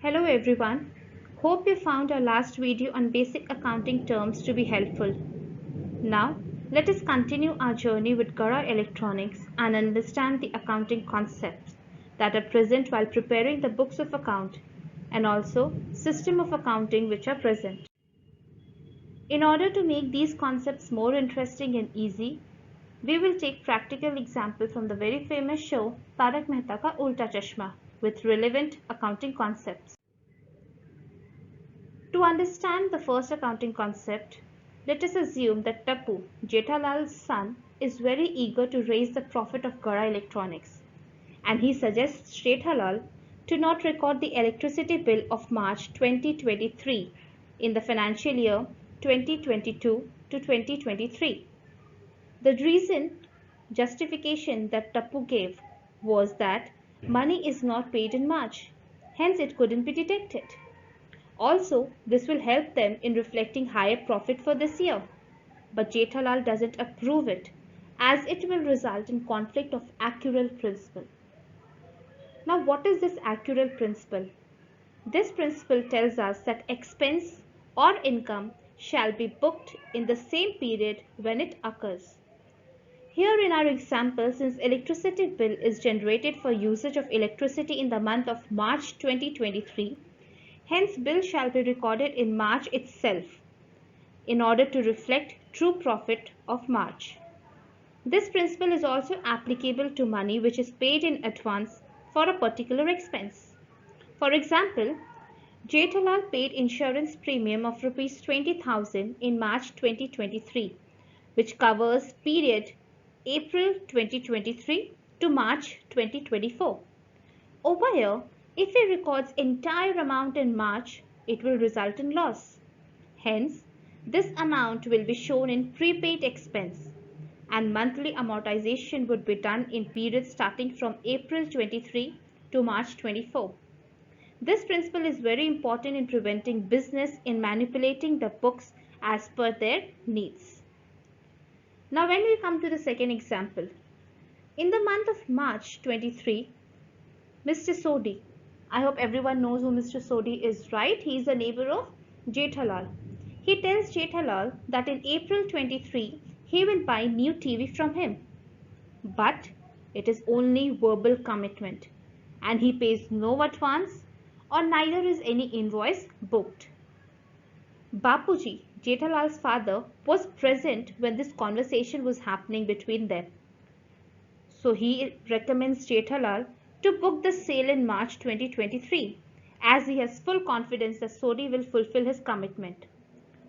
Hello everyone. Hope you found our last video on basic accounting terms to be helpful. Now, let us continue our journey with Gara Electronics and understand the accounting concepts that are present while preparing the books of account and also system of accounting which are present. In order to make these concepts more interesting and easy, we will take practical example from the very famous show Tarak Mehta Ka Ulta Chashma with relevant accounting concepts. To understand the first accounting concept, let us assume that Tapu, Jethalal's son, is very eager to raise the profit of Gara Electronics, and he suggests Jethalal to not record the electricity bill of March 2023 in the financial year 2022 to 2023. The reason justification that Tapu gave was that money is not paid in March, hence it couldn't be detected. Also, this will help them in reflecting higher profit for this year. But Jethalal doesn't approve it, as it will result in conflict of accrual principle. Now, what is this accrual principle? This principle tells us that expense or income shall be booked in the same period when it occurs. Here in our example, since electricity bill is generated for usage of electricity in the month of March 2023, hence bill shall be recorded in March itself in order to reflect true profit of March. This principle is also applicable to money which is paid in advance for a particular expense. For example, Jethalal paid insurance premium of Rs 20,000 in March 2023, which covers period April 2023 to March 2024. Over here, if he records entire amount in March, it will result in loss. Hence, this amount will be shown in prepaid expense and monthly amortization would be done in periods starting from April 23 to March 24. This principle is very important in preventing business in manipulating the books as per their needs. Now when we come to the second example, in the month of March 23, Mr. Sodhi, I hope everyone knows who Mr. Sodhi is, right? He is a neighbor of Jethalal. He tells Jethalal that in April 23 he will buy new TV from him. But it is only verbal commitment and he pays no advance or neither is any invoice booked. Bapuji, Jethalal's father, was present when this conversation was happening between them. So he recommends Jethalal to book the sale in March 2023 as he has full confidence that Sodhi will fulfill his commitment.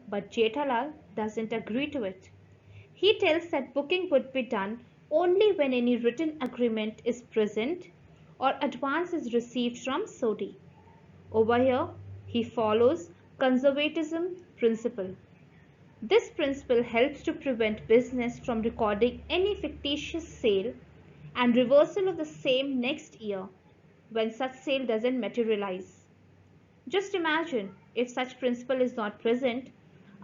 But Jethalal doesn't agree to it. He tells that booking would be done only when any written agreement is present or advance is received from Sodhi. Over here, he follows conservatism principle. This principle helps to prevent business from recording any fictitious sale and reversal of the same next year when such sale doesn't materialize. Just imagine if such principle is not present,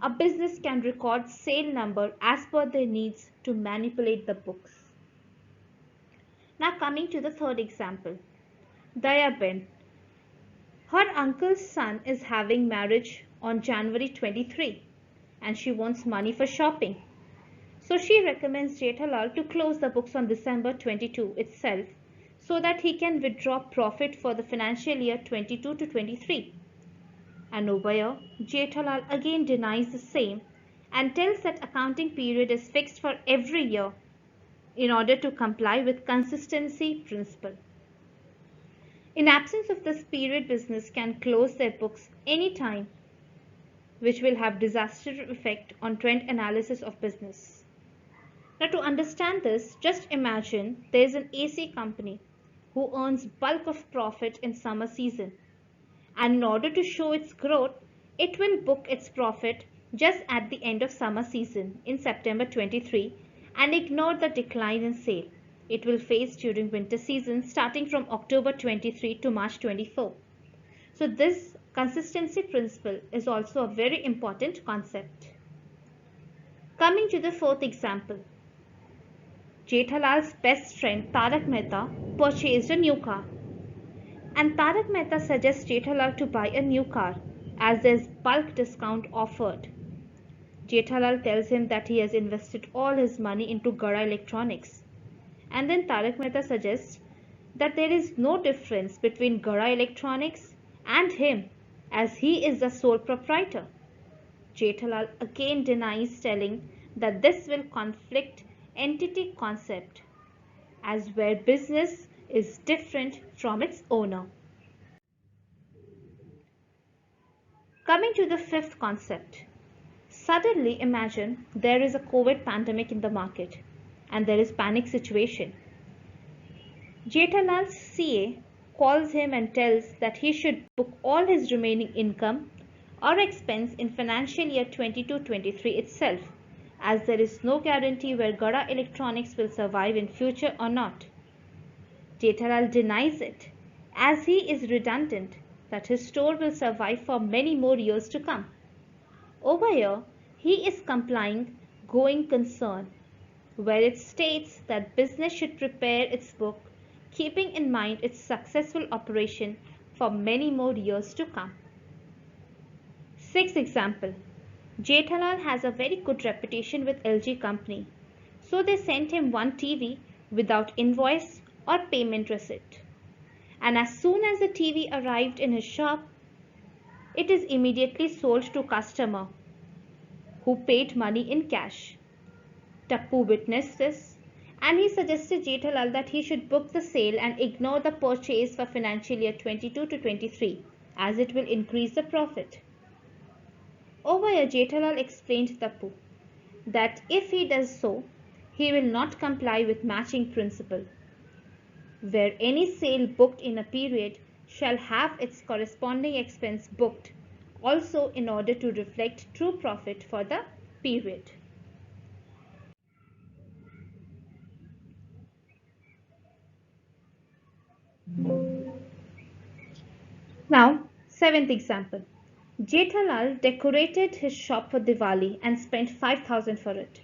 a business can record sale number as per their needs to manipulate the books. Now coming to the third example, Dayaben. Her uncle's son is having marriage on January 23 and she wants money for shopping. So she recommends Jethalal to close the books on December 22 itself so that he can withdraw profit for the financial year 22 to 23. And over here, Jethalal again denies the same and tells that accounting period is fixed for every year in order to comply with consistency principle. In absence of this period, business can close their books anytime, which will have disastrous effect on trend analysis of business. Now to understand this, just imagine there is an AC company who earns bulk of profit in summer season. And in order to show its growth, it will book its profit just at the end of summer season in September 23 and ignore the decline in sale it will face during winter season starting from October 23 to March 24. So this consistency principle is also a very important concept. Coming to the fourth example, Jethalal's best friend Tarak Mehta purchased a new car. And Tarak Mehta suggests Jethalal to buy a new car as there's bulk discount offered. Jethalal tells him that he has invested all his money into Gara Electronics. And then Tarak Mehta suggests that there is no difference between Gara Electronics and him as he is the sole proprietor. Jethalal again denies, telling that this will conflict entity concept as where business is different from its owner. Coming to the fifth concept. Suddenly imagine there is a COVID pandemic in the market and there is panic situation. Jethalal's CA calls him and tells that he should book all his remaining income or expense in financial year 22-23 itself, as there is no guarantee where Gara Electronics will survive in future or not. Jethalal denies it, as he is redundant that his store will survive for many more years to come. Over here, he is complying going concern, where it states that business should prepare its book keeping in mind its successful operation for many more years to come. Sixth example. Jethalal has a very good reputation with LG company, so they sent him one TV without invoice or payment receipt. And as soon as the TV arrived in his shop, it is immediately sold to customer who paid money in cash. Tappu witnessed this and he suggested Jethalal that he should book the sale and ignore the purchase for financial year 22-23 as it will increase the profit. Over here, Jethalal explained Tappu that if he does so, he will not comply with matching principle, where any sale booked in a period shall have its corresponding expense booked also in order to reflect true profit for the period. Now, seventh example. Jethalal decorated his shop for Diwali and spent 5,000 for it.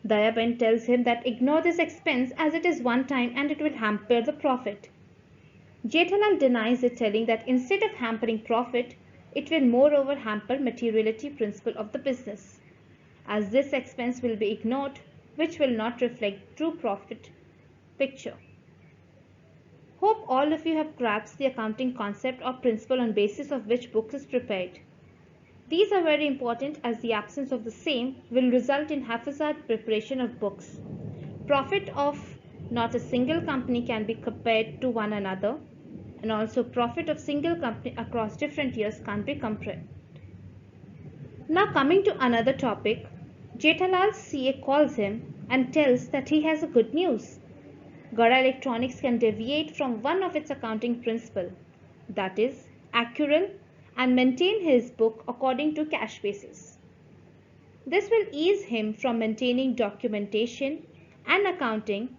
Dayaben tells him that ignore this expense as it is one time and it will hamper the profit. Jethalal denies it, telling that instead of hampering profit, it will moreover hamper materiality principle of the business, as this expense will be ignored, which will not reflect true profit picture. Hope all of you have grasped the accounting concept or principle on basis of which book is prepared. These are very important as the absence of the same will result in haphazard preparation of books. Profit of not a single company can be compared to one another, and also profit of single company across different years can't be compared. Now coming to another topic, Jethalal's CA calls him and tells that he has a good news. Gara Electronics can deviate from one of its accounting principle, that is, accrual, and maintain his book according to cash basis. This will ease him from maintaining documentation and accounting,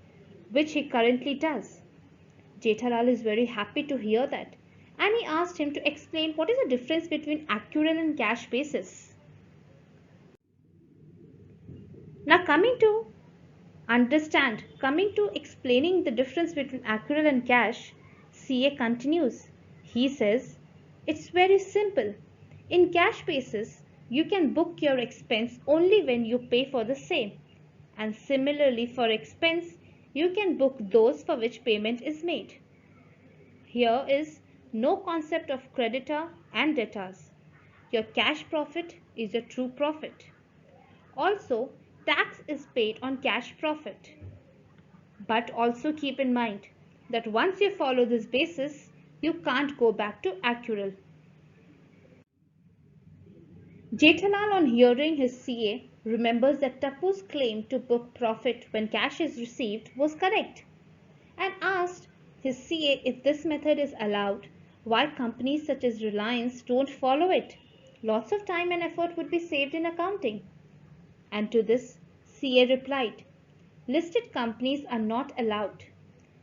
which he currently does. Jethalal is very happy to hear that, and he asked him to explain what is the difference between accrual and cash basis. Now coming to explaining the difference between accrual and cash, CA continues. He says, it's very simple. In cash basis, you can book your expense only when you pay for the same. And similarly for expense, you can book those for which payment is made. Here is no concept of creditor and debtors. Your cash profit is your true profit. Also, tax is paid on cash profit. But also keep in mind that once you follow this basis, you can't go back to accrual. Jethalal, on hearing his CA, remembers that Tappu's claim to book profit when cash is received was correct and asked his CA if this method is allowed, why companies such as Reliance don't follow it. Lots of time and effort would be saved in accounting. And to this, CA replied, listed companies are not allowed.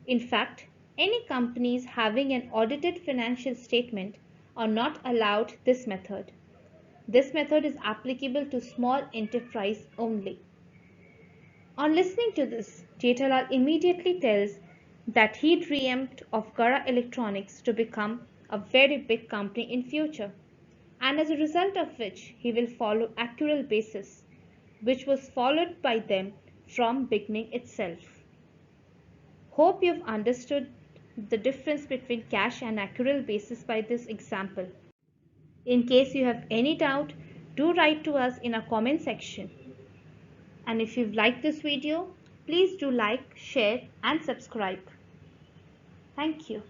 In fact, any companies having an audited financial statement are not allowed this method. This method is applicable to small enterprise only. On listening to this, Jethalal immediately tells that he dreamed of Gara Electronics to become a very big company in future, and as a result of which he will follow Accural basis, which was followed by them from beginning itself. Hope you've understood the difference between cash and Accural basis by this example. In case you have any doubt, do write to us in our comment section. And if you've liked this video, please do like, share and subscribe. Thank you.